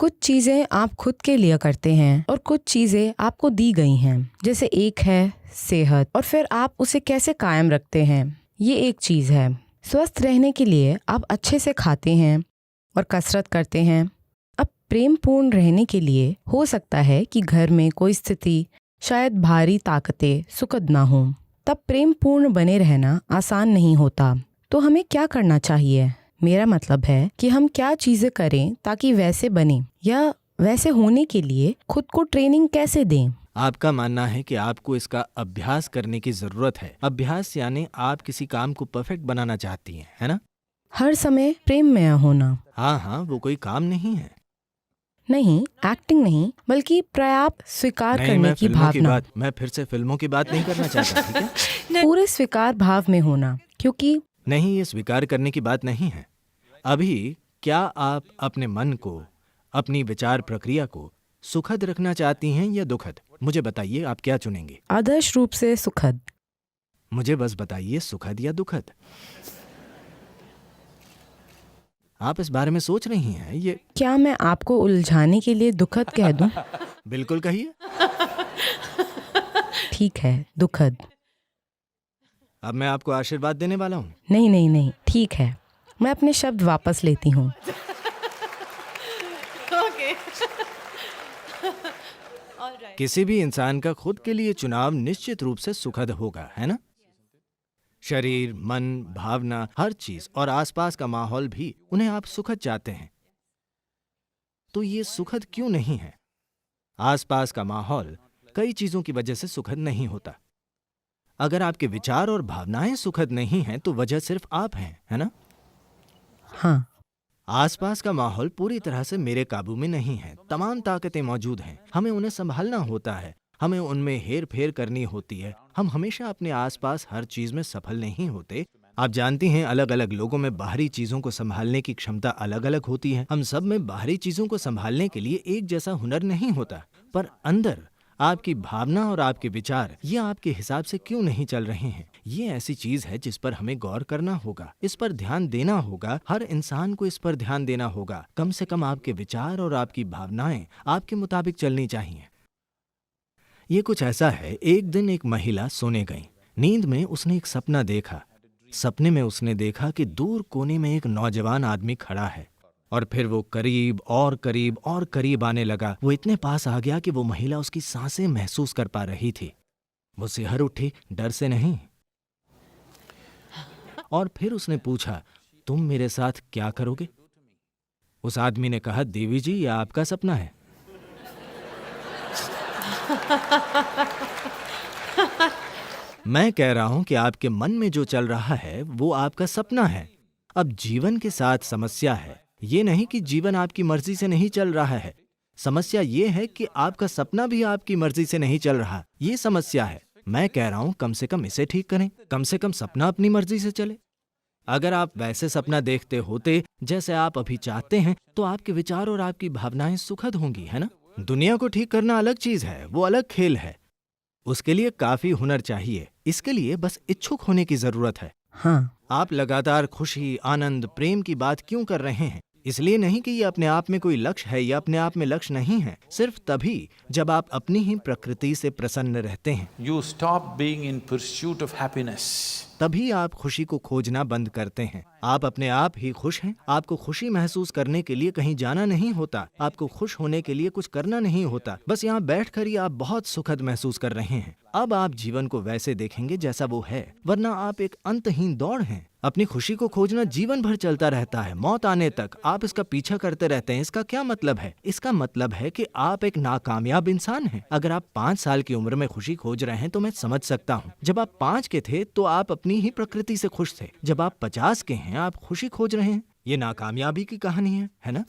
कुछ चीजें आप खुद के लिए करते हैं और कुछ चीजें आपको दी गई हैं। जैसे एक है सेहत और फिर आप उसे कैसे कायम रखते हैं, ये एक चीज है। स्वस्थ रहने के लिए आप अच्छे से खाते हैं और कसरत करते हैं। अब प्रेम पूर्ण रहने के लिए हो सकता है कि घर में कोई स्थिति शायद भारी ताकतें सुखद ना हो, तब प्रेम पूर्ण बने रहना आसान नहीं होता। तो हमें क्या करना चाहिए? मेरा मतलब है कि हम क्या चीजें करें ताकि वैसे बने, या वैसे होने के लिए खुद को ट्रेनिंग कैसे दें। आपका मानना है कि आपको इसका अभ्यास करने की जरूरत है। अभ्यास यानी आप किसी काम को परफेक्ट बनाना चाहती हैं, है ना? हर समय प्रेम में होना। हाँ, वो कोई काम नहीं है। नहीं, एक्टिंग नहीं, बल्कि पर्याप्त स्वीकार नहीं, करने मैं की फिल्मों की भावना। बात मैं फिर से फिल्मों की बात नहीं करना चाहता, ठीक है? पूरे स्वीकार भाव में होना, क्योंकि नहीं, ये स्वीकार करने की बात नहीं है। अभी क्या आप अपने मन को, अपनी विचार प्रक्रिया को सुखद रखना चाहती हैं या दुखद? मुझे बताइए, आप क्या चुनेंगे? आदर्श रूप से सुखद। मुझे बस बताइए, सुखद या दुखद? आप इस बारे में सोच रही हैं? ये क्या मैं आपको उलझाने के लिए दुखद कह दूं? बिल्कुल कहिए। ठीक है, दुखद। अब मैं आपको आशीर्वाद देने वाला हूँ। नहीं नहीं नहीं, ठीक है, मैं अपने शब्द वापस लेती हूँ। किसी भी इंसान का खुद के लिए चुनाव निश्चित रूप से सुखद होगा, है ना? शरीर, मन, भावना, हर चीज और आसपास का माहौल भी उन्हें आप सुखद चाहते हैं। तो ये सुखद क्यों नहीं है? आसपास का माहौल कई चीजों की वजह से सुखद नहीं होता। अगर आपके विचार और भावनाएं सुखद नहीं हैं तो वजह सिर्फ आप हैं, है ना? हाँ, आसपास का माहौल पूरी तरह से मेरे काबू में नहीं है। तमाम ताकतें मौजूद हैं, हमें उन्हें संभालना होता है, हमें उनमें हेर फेर करनी होती है। हम हमेशा अपने आसपास हर चीज में सफल नहीं होते। आप जानती हैं, अलग अलग लोगों में बाहरी चीजों को संभालने की क्षमता अलग अलग होती है। हम सब में बाहरी चीजों को संभालने के लिए एक जैसा हुनर नहीं होता, पर अंदर आपकी भावना और आपके विचार ये आपके हिसाब से क्यों नहीं चल रहे हैं, ये ऐसी चीज है जिस पर हमें गौर करना होगा, इस पर ध्यान देना होगा। हर इंसान को इस पर ध्यान देना होगा। कम से कम आपके विचार और आपकी भावनाएं आपके मुताबिक चलनी चाहिए। ये कुछ ऐसा है, एक दिन एक महिला सोने गई। नींद में उसने एक सपना देखा। सपने में उसने देखा कि दूर कोने में एक नौजवान आदमी खड़ा है और फिर वो करीब और करीब और करीब आने लगा। वो इतने पास आ गया कि वो महिला उसकी सांसें महसूस कर पा रही थी। वो सिहर उठी, डर से नहीं। और फिर उसने पूछा, तुम मेरे साथ क्या करोगे? उस आदमी ने कहा, देवी जी, यह आपका सपना है। मैं कह रहा हूं कि आपके मन में जो चल रहा है वो आपका सपना है। अब जीवन के साथ समस्या है, ये नहीं कि जीवन आपकी मर्जी से नहीं चल रहा है। समस्या ये है कि आपका सपना भी आपकी मर्जी से नहीं चल रहा, ये समस्या है। मैं कह रहा हूं कम से कम इसे ठीक करें, कम से कम सपना अपनी मर्जी से चले। अगर आप वैसे सपना देखते होते जैसे आप अभी चाहते हैं तो आपके विचार और आपकी भावनाएं सुखद होंगी, है ना? दुनिया को ठीक करना अलग चीज है, वो अलग खेल है। उसके लिए काफी हुनर चाहिए। इसके लिए बस इच्छुक होने की जरूरत है। हाँ, आप लगातार खुशी, आनंद, प्रेम की बात क्यों कर रहे हैं? इसलिए नहीं कि ये अपने आप में कोई लक्ष्य है या अपने आप में लक्ष्य नहीं है। सिर्फ तभी जब आप अपनी ही प्रकृति से प्रसन्न रहते हैं, You stop being in pursuit of happiness. तभी आप खुशी को खोजना बंद करते हैं। आप अपने आप ही खुश हैं। आपको खुशी महसूस करने के लिए कहीं जाना नहीं होता। आपको खुश होने के लिए कुछ करना नहीं होता। बस यहाँ बैठकर ही आप बहुत सुखद महसूस कर रहे हैं। अब आप जीवन को वैसे देखेंगे जैसा वो है, वरना आप एक अंतहीन दौड़ हैं। अपनी खुशी को खोजना जीवन भर चलता रहता है, मौत आने तक आप इसका पीछा करते रहते हैं। इसका क्या मतलब है? इसका मतलब है कि आप एक नाकामयाब इंसान हैं। अगर आप 5 साल की उम्र में खुशी खोज रहे हैं तो मैं समझ सकता हूँ। जब आप 5 के थे तो आप अपनी ही प्रकृति से खुश थे। जब आप 50 के हैं आप खुशी खोज रहे हैं। ये नाकामयाबी की कहानी है ना?